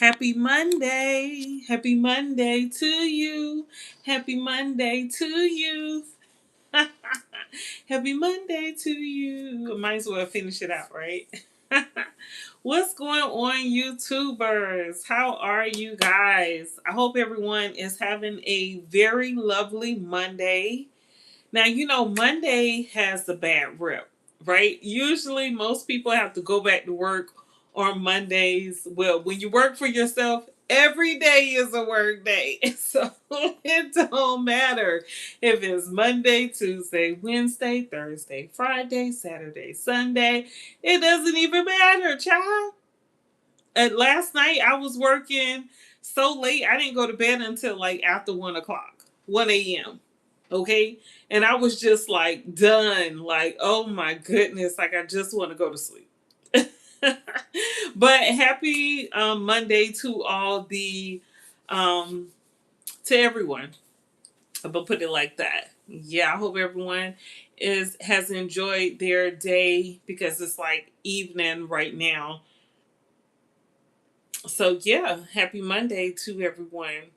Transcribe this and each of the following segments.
Happy Monday. Happy Monday to you. Happy Monday to you. Happy Monday to you. Might as well finish it out, right? What's going on, YouTubers? How are you guys? I hope everyone is having a very lovely Monday. Now, Monday has the bad rep, right? Usually, most people have to go back to work on Mondays. Well, when you work for yourself, every day is a work day. So it don't matter if it's Monday, Tuesday, Wednesday, Thursday, Friday, Saturday, Sunday. It doesn't even matter, child. And last night, I was working so late, I didn't go to bed until like after 1 o'clock, 1 a.m. Okay. And I was just like done. Like, oh my goodness. Like, I just want to go to sleep. But happy Monday to all um, to everyone. I'm going to put it like that. Yeah. I hope everyone has enjoyed their day because it's like evening right now. So, yeah. Happy Monday to everyone.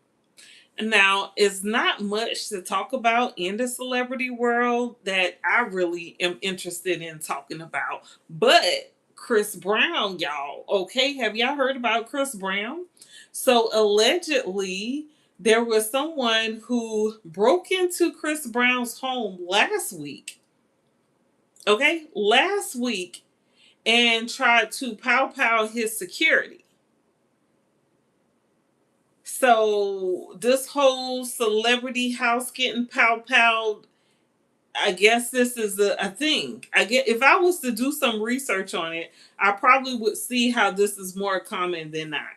Now, it's not much to talk about in the celebrity world that I really am interested in talking about. But Chris Brown, y'all, okay? Have y'all heard about Chris Brown? So, allegedly, there was someone who broke into Chris Brown's home last week, okay? Last week, and tried to pow his security. So this whole celebrity house getting pow, I guess this is a thing. I get if I was to do some research on it, I probably would see how this is more common than not,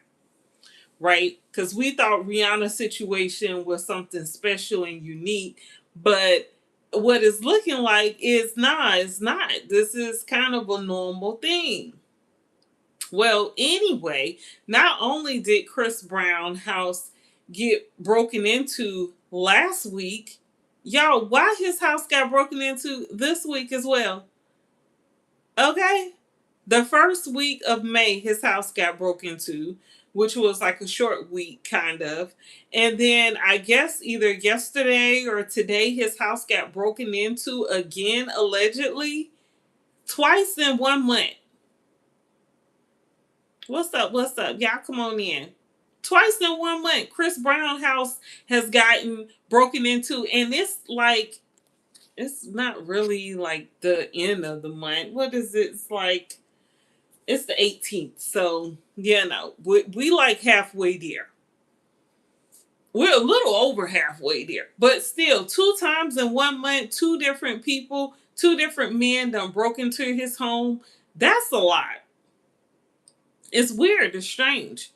right? Because we thought Rihanna's situation was something special and unique, but what it's looking like is not. It's not. This is kind of a normal thing. Well, anyway, not only did Chris Brown house get broken into last week, y'all, why his house got broken into this week as well? Okay. The first week of May, his house got broken into, which was like a short week, kind of. And then I guess either yesterday or today, his house got broken into again, allegedly, twice in 1 month. What's up? What's up? Y'all come on in. Twice in 1 month, Chris Brown house has gotten broken into, and it's like it's not really like the end of the month. What is it? It's like it's the 18th. So we like halfway there. We're a little over halfway there, but still, two times in 1 month, two different people, two different men done broke into his home. That's a lot. It's weird, it's strange.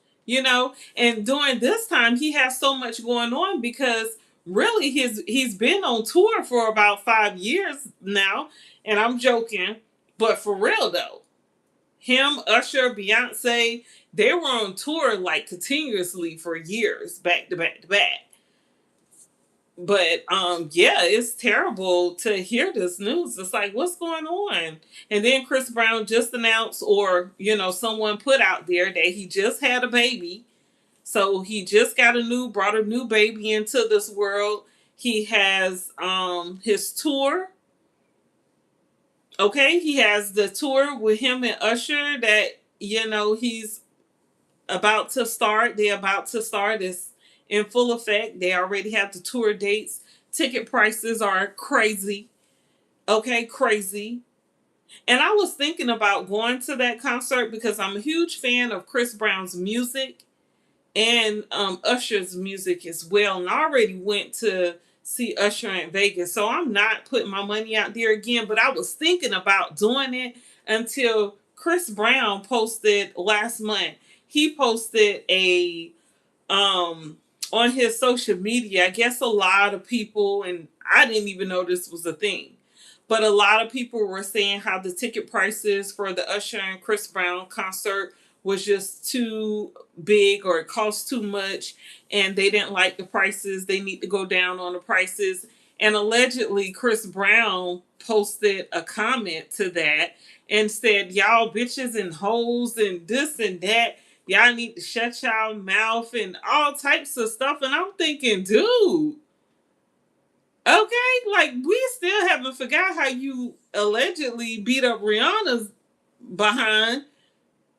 And during this time he has so much going on because really he's been on tour for about 5 years now. And I'm joking, but for real though, him, Usher, Beyonce, they were on tour like continuously for years, back to back to back. But yeah, it's terrible to hear this news. It's like, what's going on? And then Chris Brown just announced, or someone put out there that he just had a baby. So he just brought a new baby into this world. He has his tour. Okay, he has the tour with him and Usher that he's about to start. They're about to start. It's in full effect. They already have the tour dates. Ticket prices are crazy. Okay, crazy. And I was thinking about going to that concert because I'm a huge fan of Chris Brown's music and Usher's music as well. And I already went to see Usher in Vegas. So I'm not putting my money out there again. But I was thinking about doing it until Chris Brown posted last month. He posted a on his social media. I guess a lot of people, and I didn't even know this was a thing, but a lot of people were saying how the ticket prices for the Usher and Chris Brown concert was just too big, or it cost too much, and they didn't like the prices. They need to go down on the prices. And allegedly Chris Brown posted a comment to that and said, y'all bitches and hoes and this and that, Y'all need to shut y'all mouth and all types of stuff. And I'm thinking, dude, okay, like we still haven't forgot how you allegedly beat up Rihanna's behind.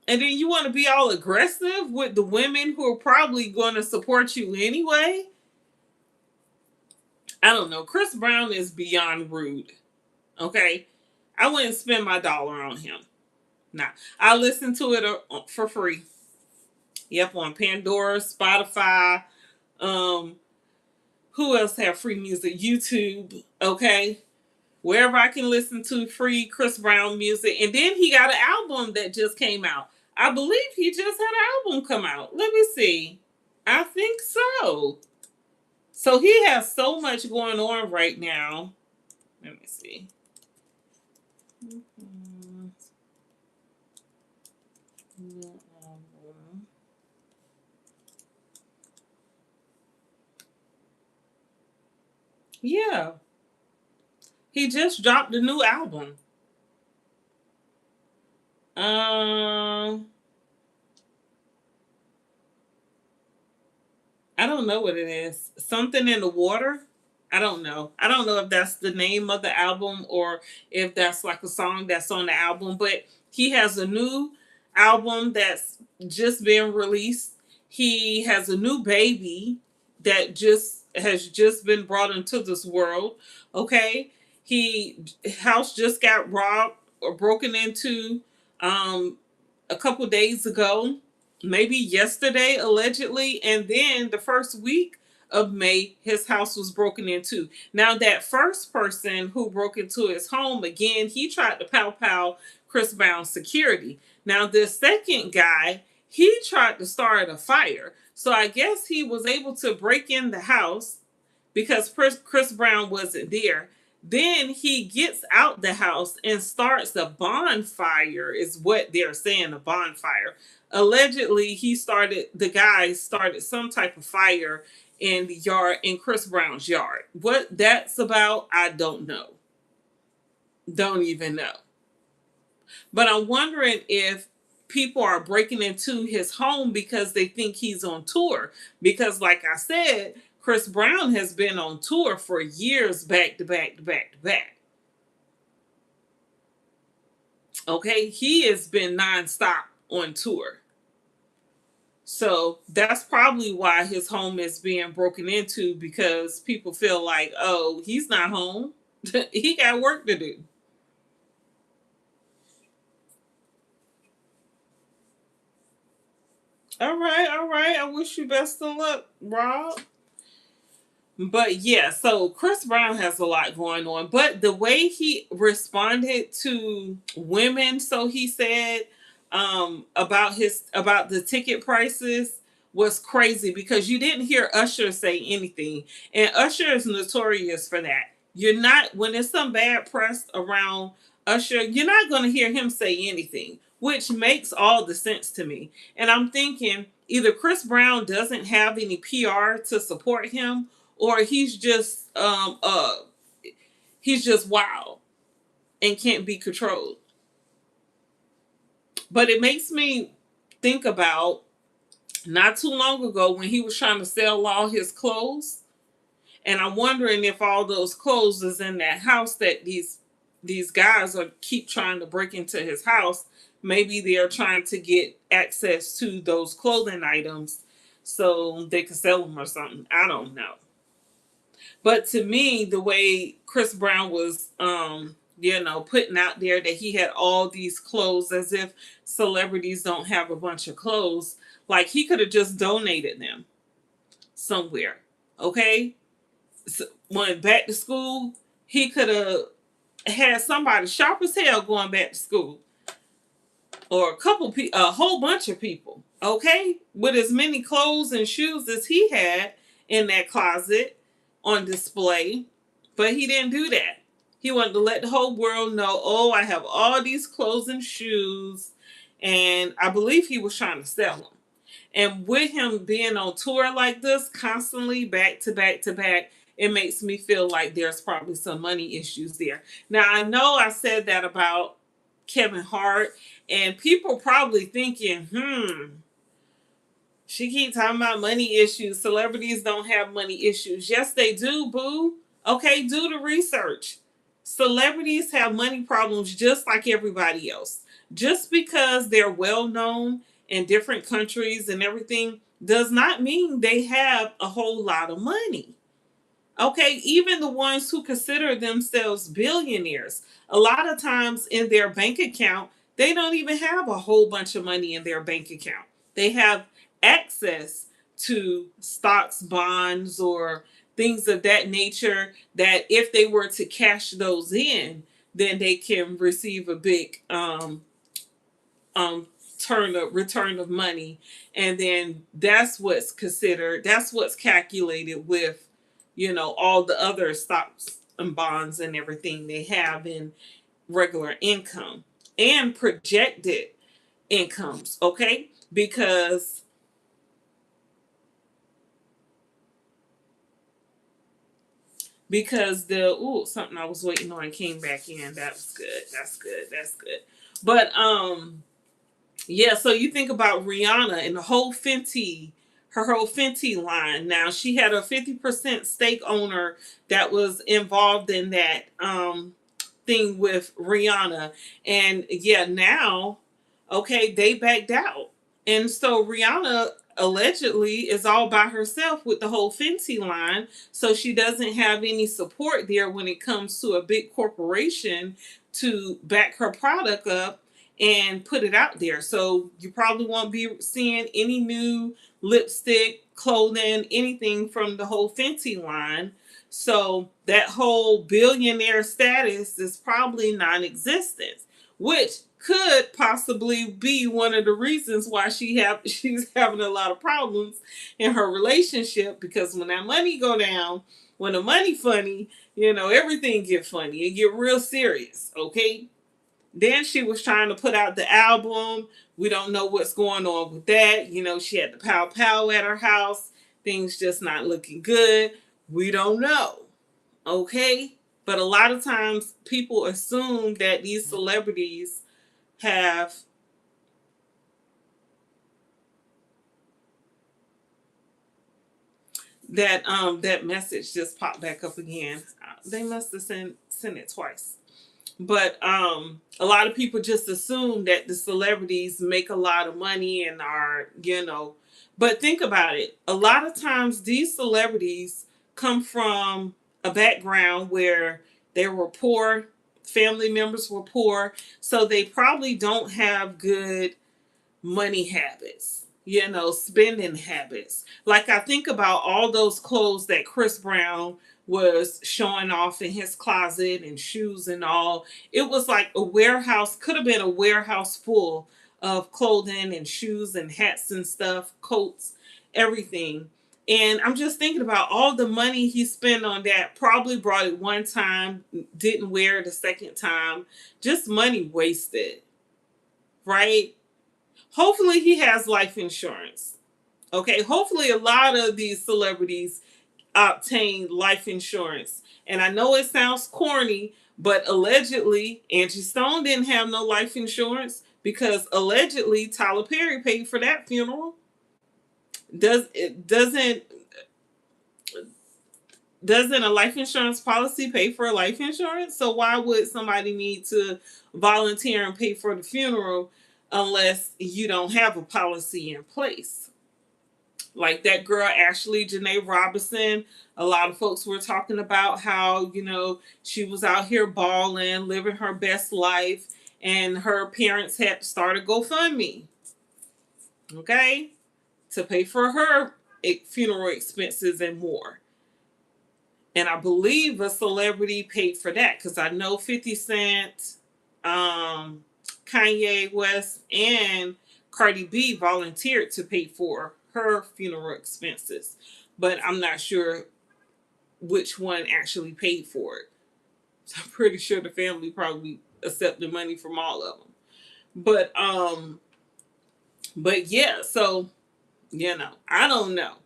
And then you want to be all aggressive with the women who are probably going to support you anyway. I don't know. Chris Brown is beyond rude. Okay. I wouldn't spend my dollar on him. Nah. I listen to it for free. Yep, on Pandora, Spotify. Um, who else have free music? YouTube. Okay. Wherever I can listen to free Chris Brown music. And then he got an album that just came out. I believe he just had an album come out. Let me see. I think so. So he has so much going on right now. Let me see. Yeah. He just dropped a new album. Um I don't know what it is. Something in the water. I don't know. I don't know if that's the name of the album or if that's like a song that's on the album, but he has a new album that's just been released. He has a new baby that just has just been brought into this world. Okay? He house just got robbed or broken into um a couple days ago, maybe yesterday allegedly, and then the first week of May his house was broken into. Now that first person who broke into his home again, he tried to pow Chris Brown's security. Now this second guy, he tried to start a fire. So I guess he was able to break in the house because Chris Brown wasn't there. Then he gets out the house and starts a bonfire, is what they're saying, a bonfire. Allegedly, the guy started some type of fire in the yard, in Chris Brown's yard. What that's about, I don't know. Don't even know. But I'm wondering if people are breaking into his home because they think he's on tour. Because, like I said, Chris Brown has been on tour for years, back to back to back to back. Okay, he has been nonstop on tour. So that's probably why his home is being broken into, because people feel like, oh, he's not home. He got work to do. All right, all right. I wish you best of luck, Rob. But yeah, so Chris Brown has a lot going on. But the way he responded to women, so he said, about the ticket prices was crazy, because you didn't hear Usher say anything. And Usher is notorious for that. You're not, when there's some bad press around Usher, you're not gonna hear him say anything, which makes all the sense to me. And I'm thinking either Chris Brown doesn't have any PR to support him, or he's just wild and can't be controlled. But it makes me think about not too long ago when he was trying to sell all his clothes, and I'm wondering if all those clothes is in that house that these guys are keep trying to break into his house. Maybe they're trying to get access to those clothing items so they can sell them or something. I don't know. But to me, the way Chris Brown was, putting out there that he had all these clothes, as if celebrities don't have a bunch of clothes, like he could have just donated them somewhere. Okay, so when back to school, he could have had somebody sharp as hell going back to school, or a whole bunch of people. Okay, with as many clothes and shoes as he had in that closet on display, but he didn't do that. He wanted to let the whole world know, oh, I have all these clothes and shoes, and I believe he was trying to sell them. And with him being on tour like this, constantly back to back to back, it makes me feel like there's probably some money issues there. Now, I know I said that about Kevin Hart, and people probably thinking, She keep talking about money issues. Celebrities don't have money issues. Yes, they do, boo. Okay, do the research. Celebrities have money problems just like everybody else. Just because they're well known in different countries and everything does not mean they have a whole lot of money. Okay, even the ones who consider themselves billionaires, a lot of times in their bank account, they don't even have a whole bunch of money in their bank account. They have access to stocks, bonds, or things of that nature that if they were to cash those in, then they can receive a big um return of money, and then that's what's calculated with all the other stocks and bonds and everything they have in regular income and projected incomes. Okay, because the something I was waiting on came back in. That was good. That's good. But yeah, so you think about Rihanna and the whole Fenty, her whole Fenty line. Now she had a 50% stake owner that was involved in that thing with Rihanna. And yeah, now, okay, they backed out. And so Rihanna allegedly is all by herself with the whole Fenty line. So she doesn't have any support there when it comes to a big corporation to back her product up and put it out there. So you probably won't be seeing any new lipstick, clothing, anything from the whole Fenty line. So that whole billionaire status is probably non-existent, which could possibly be one of the reasons why she's having a lot of problems in her relationship, because when that money go down, when the money funny, everything get funny. It get real serious, okay? Then she was trying to put out the album. We don't know what's going on with that. She had the pow pow at her house. Things just not looking good. We don't know. Okay? But a lot of times people assume that these celebrities have that message just popped back up again. They must have sent it twice. But a lot of people just assume that the celebrities make a lot of money and are. But think about it. A lot of times these celebrities come from a background where they were poor, family members were poor, so they probably don't have good money habits, spending habits. Like I think about all those clothes that Chris Brown was showing off in his closet and shoes and all. It was like a warehouse, could have been a warehouse full of clothing and shoes and hats and stuff, coats, everything. And I'm just thinking about all the money he spent on that. Probably brought it one time, didn't wear it a second time. Just money wasted, right? Hopefully he has life insurance. Okay, hopefully a lot of these celebrities obtain life insurance. And I know it sounds corny, but allegedly Angie Stone didn't have no life insurance because allegedly Tyler Perry paid for that funeral. Doesn't a life insurance policy pay for a life insurance? So why would somebody need to volunteer and pay for the funeral unless you don't have a policy in place? Like that girl Ashley Janae Robinson, a lot of folks were talking about how she was out here balling, living her best life, and her parents had to start a GoFundMe, okay, to pay for her funeral expenses and more. And I believe a celebrity paid for that because I know 50 Cent, um, Kanye West, and Cardi B volunteered to pay for her funeral expenses. But I'm not sure which one actually paid for it. So I'm pretty sure the family probably accepted money from all of them. But yeah, so I don't know.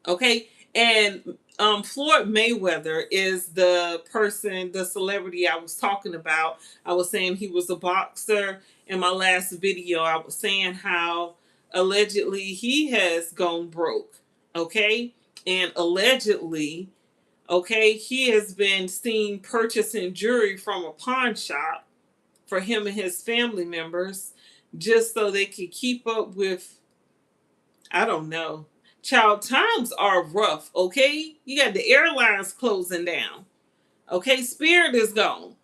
Okay. And Floyd Mayweather is the celebrity I was talking about. I was saying he was a boxer. In my last video, I was saying how allegedly he has gone broke. Okay. And allegedly, okay, he has been seen purchasing jewelry from a pawn shop for him and his family members just so they could keep up with, I don't know. Child, times are rough, okay? You got the airlines closing down. Okay, Spirit is gone.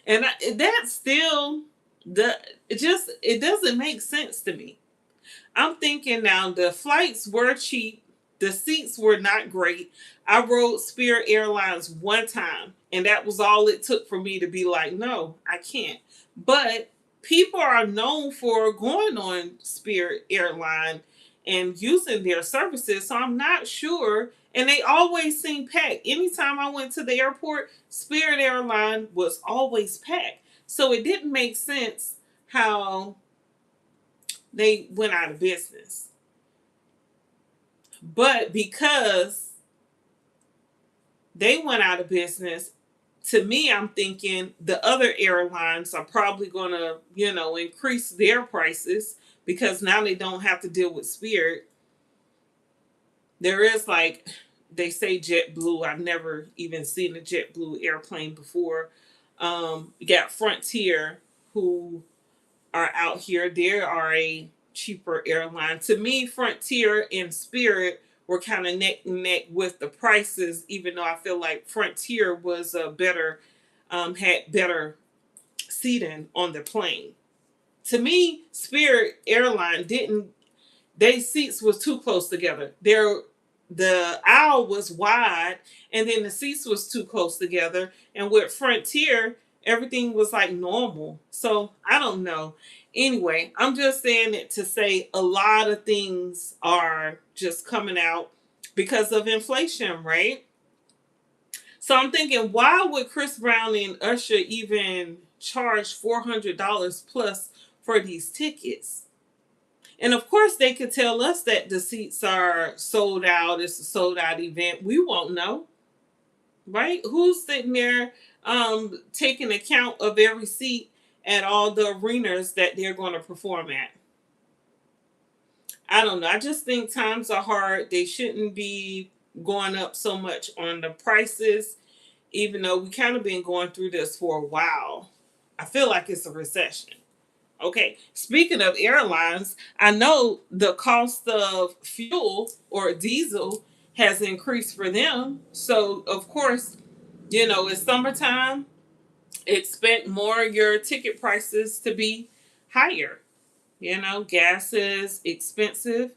And that's still the it doesn't make sense to me. I'm thinking now the flights were cheap, the seats were not great. I rode Spirit Airlines one time, and that was all it took for me to be like, no, I can't. But people are known for going on Spirit Airline and using their services, so I'm not sure. And they always seem packed. Anytime I went to the airport, Spirit Airline was always packed. So it didn't make sense how they went out of business. But because they went out of business, to me, I'm thinking the other airlines are probably going to, increase their prices because now they don't have to deal with Spirit. There is like, they say JetBlue. I've never even seen a JetBlue airplane before. You got Frontier, who are out here. They are a cheaper airline. To me, Frontier and Spirit were kind of neck and neck with the prices, even though I feel like Frontier was a better, had better seating on the plane. To me, Spirit Airline didn't. They seats was too close together. The aisle was wide, and then the seats was too close together. And with Frontier, everything was like normal. So I don't know. Anyway, I'm just saying it to say a lot of things are just coming out because of inflation, right? So I'm thinking, why would Chris Brown and Usher even charge $400 plus for these tickets? And of course, they could tell us that the seats are sold out. It's a sold out event. We won't know, right? Who's sitting there taking account of every seat at all the arenas that they're going to perform at? I don't know. I just think times are hard. They shouldn't be going up so much on the prices, even though we kind of been going through this for a while. I feel like it's a recession. Okay, speaking of airlines, I know the cost of fuel or diesel has increased for them. So, of course, it's summertime. Expect more your ticket prices to be higher. Gas is expensive.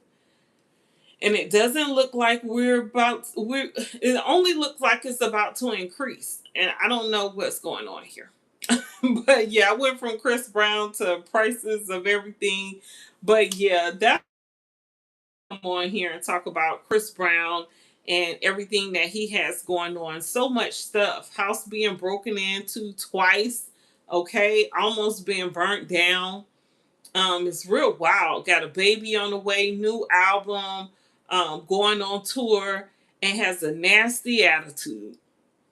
And it doesn't look like it only looks like it's about to increase. And I don't know what's going on here. But yeah, I went from Chris Brown to prices of everything. But yeah, that come on here and talk about Chris Brown and everything that he has going on. So much stuff. House being broken into twice. Okay, almost being burnt down. It's real wild. Got a baby on the way, new album, going on tour, and has a nasty attitude.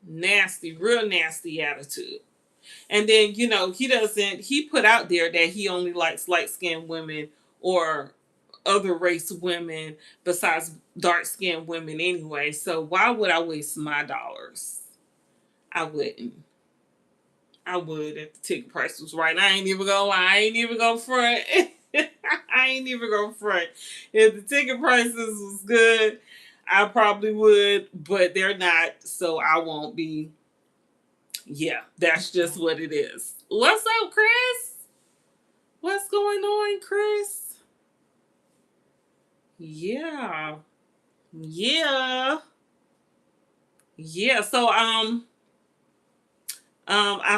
Nasty, real nasty attitude. And then, he put out there that he only likes light skinned women or other race women besides dark skinned women anyway. So why would I waste my dollars? I wouldn't. I would if the ticket price was right. I ain't even gonna lie. I ain't even gonna front. I ain't even gonna front. If the ticket prices was good, I probably would, but they're not, so I won't be. Yeah, that's just what it is. What's up, Chris? What's going on, Chris? Yeah. Yeah. Yeah. So I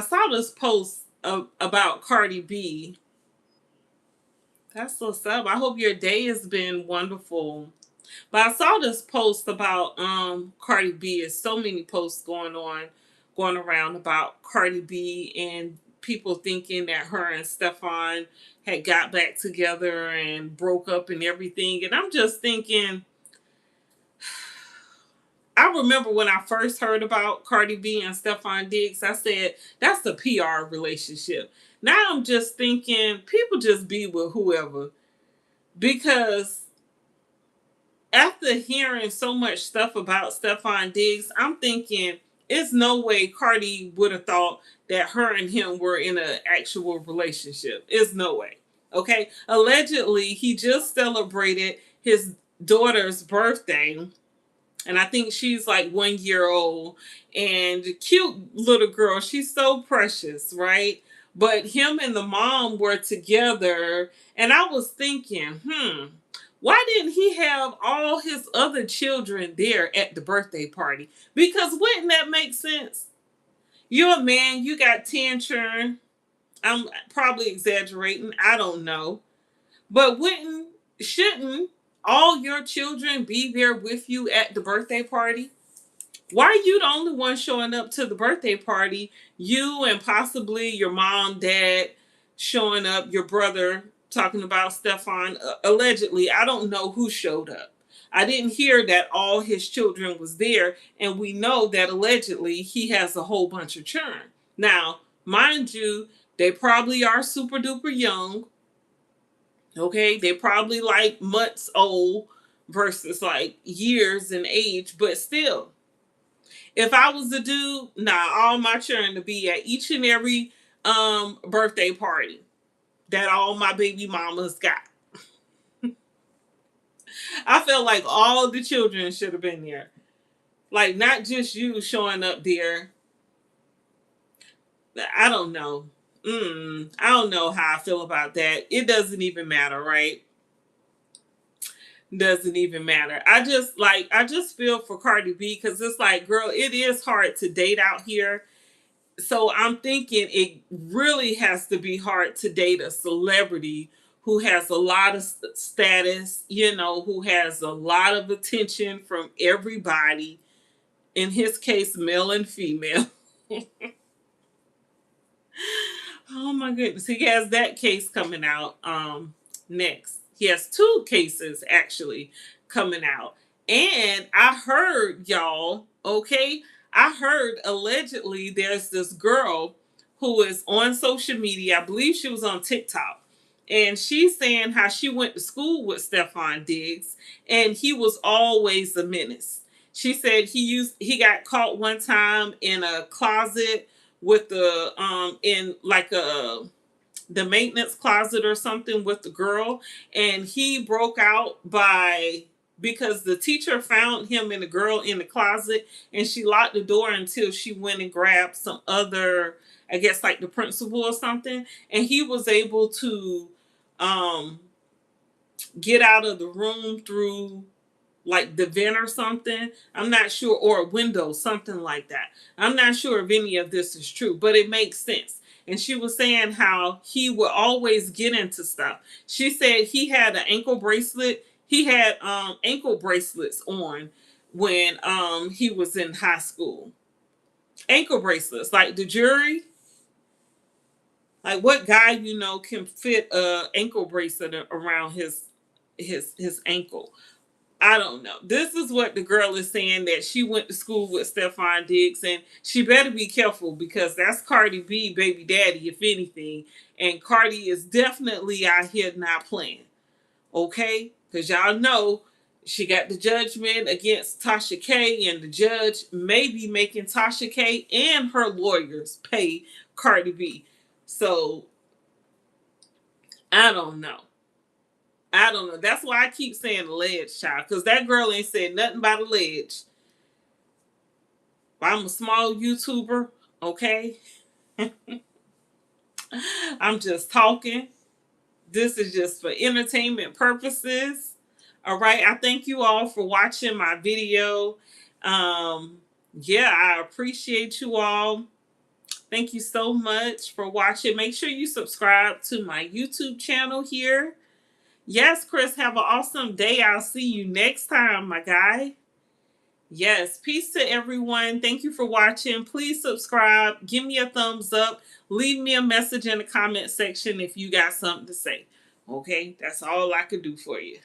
saw this post about Cardi B. That's what's up. I hope your day has been wonderful. But I saw this post about Cardi B. There's so many posts going around about Cardi B and people thinking that her and Stefan had got back together and broke up and everything. And I'm just thinking, I remember when I first heard about Cardi B and Stefan Diggs, I said, that's a PR relationship. Now I'm just thinking, people just be with whoever. because after hearing so much stuff about Stefon Diggs, I'm thinking it's no way Cardi would have thought that her and him were in an actual relationship. It's no way. Okay. Allegedly, he just celebrated his daughter's birthday, and I think she's like 1 year old, and cute little girl. She's so precious, right? But him and the mom were together, and I was thinking, why didn't he have all his other children there at the birthday party? Because wouldn't that make sense? You're a man, you got 10 children. I'm probably exaggerating, I don't know. But shouldn't all your children be there with you at the birthday party? Why are you the only one showing up to the birthday party? You and possibly your mom, dad showing up, your brother talking about Stefon. Allegedly, I don't know who showed up. I didn't hear that all his children was there, and we know that allegedly he has a whole bunch of children. Now, mind you, they probably are super duper young. Okay, they probably like months old versus like years in age, but still, if I was a dude, nah, all my children to be at each and every birthday party that all my baby mamas got. I felt like all the children should have been there. Like not just you showing up there. I don't know. I don't know how I feel about that. It doesn't even matter, right? Doesn't even matter. I just feel for Cardi B because it's like, girl, it is hard to date out here. So I'm thinking it really has to be hard to date a celebrity who has a lot of status, who has a lot of attention from everybody. In his case, male and female. Oh my goodness. He has that case coming out next. He has two cases actually coming out. And I heard, y'all, okay, I heard allegedly there's this girl who is on social media. I believe she was on TikTok. And she's saying how she went to school with Stefon Diggs and he was always a menace. She said he got caught one time in a closet with the in like the maintenance closet or something with the girl, and he broke out by because the teacher found him and the girl in the closet, and she locked the door until she went and grabbed some other, I guess like the principal or something, and he was able to um get out of the room through like the vent or something. I'm not sure, or a window, something like that. I'm not sure if any of this is true, but it makes sense. And she was saying how he would always get into stuff. She said he had an ankle bracelet. He had ankle bracelets on when he was in high school. Ankle bracelets, like the jury. Like what guy can fit a ankle bracelet around his ankle? I don't know. This is what the girl is saying, that she went to school with Stefon Diggs, and she better be careful because that's Cardi B, baby daddy, if anything. And Cardi is definitely out here not playing. Okay? Because y'all know she got the judgment against Tasha K, and the judge may be making Tasha K and her lawyers pay Cardi B. So, I don't know. I don't know. That's why I keep saying alleged, child, because that girl ain't said nothing about alleged. I'm a small YouTuber, okay? I'm just talking. This is just for entertainment purposes. All right. I thank you all for watching my video. Yeah, I appreciate you all. Thank you so much for watching. Make sure you subscribe to my YouTube channel here. Yes, Chris, have an awesome day. I'll see you next time, my guy. Yes, peace to everyone. Thank you for watching. Please subscribe. Give me a thumbs up. Leave me a message in the comment section if you got something to say. Okay, that's all I could do for you.